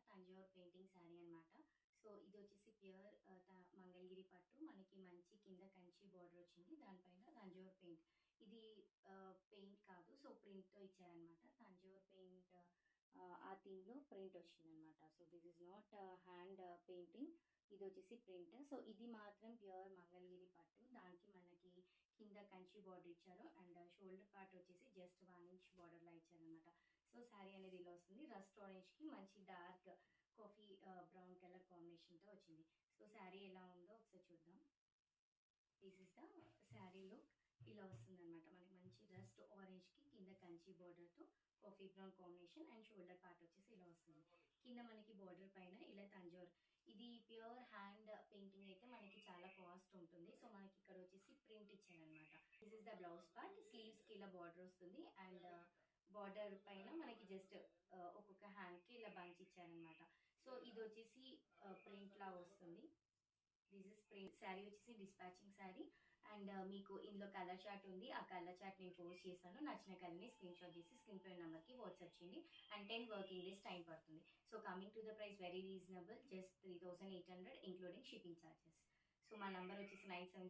Thanjavur painting sari అనమాట. So ఇది వచ్చేసి ప్యూర్ మంగళగిరి పట్టు. మనకి మంచి కింద కంచి బార్డర్ వచ్చింది. దానిపైన తంజావూర్ పెయింట్. ఇది పెయింట్ కాదు. సో ప్రింట్‌తో ఇచ్చారనమాట. తంజావూర్ పెయింట్ ఆ థీమ్‌లో ప్రింట్ వచ్చిందనమాట. So this is not hand painting. ఇది వచ్చేసి ప్రింట్. సో ఇది మాత్రం ప్యూర్ మంగళగిరి పట్టు. దానికి మనకి కింద కంచి బార్డర్ ఇచ్చారు. అండ్ షోల్డర్ పార్ట్ వచ్చేసి జస్ట్ 1 ఇంచ్ బార్డర్‌లా ఇచ్చారనమాట. సో శారీ అనేది ఇలా వస్తుంది. రస్ట్ ఆరెంజ్‌కి మంచి డార్క్ కాఫీ బ్రౌన్ కలర్ కాంబినేషన్‌తో వచ్చింది. సో శారీ ఎలా ఉందో ఒకసారి చూద్దాం. This is the sari look. ఇలా వస్తుందనమాట. మనకి మంచి రస్ట్ ఆరెంజ్‌కి కింద కంచి బార్డర్‌తో coffee brown combination and shoulder part వచ్చేసి ఇలా వస్తుంది. కింద మనకి బార్డర్ పైన ఇలా తంజోర్. ఇది ప్యూర్ హ్యాండ్ పెయింటింగ్ అయితే మనకి చాలా కాస్ట్ ఉంటుంది. సో మనకి ఇక్కడ వచ్చేసి ప్రింట్ ఇచ్చారనమాట. This is the blouse part. స్లీవ్స్‌కి ఇలా బార్డర్ వస్తుంది. అండ్ బార్డర్ పైన మనకి జస్ట్ ఒక్కొక్క హ్యాండ్‌కి ఇలా బంచ్ ఇచ్చారనమాట. సో ఇది వచ్చేసి ప్రింట్‌లా వస్తుంది. This is print. శారీ వచ్చేసి డిస్పాచింగ్ శారీ. అండ్ మీకు ఇందులో కలర్ చార్ట్ ఉంది. ఆ కలర్ చార్ట్ నేను పోస్ట్ చేశాను. నచ్చిన కలర్ని స్క్రీన్ షాట్ చేసి స్క్రీన్ పై నెంబర్కి వాట్సాప్ చేయండి. అండ్ 10 వర్కింగ్ డేస్ టైం పడుతుంది. So coming to the price very reasonable. Just 3800 including shipping charges. So మా నెంబర్ వచ్చేసి 97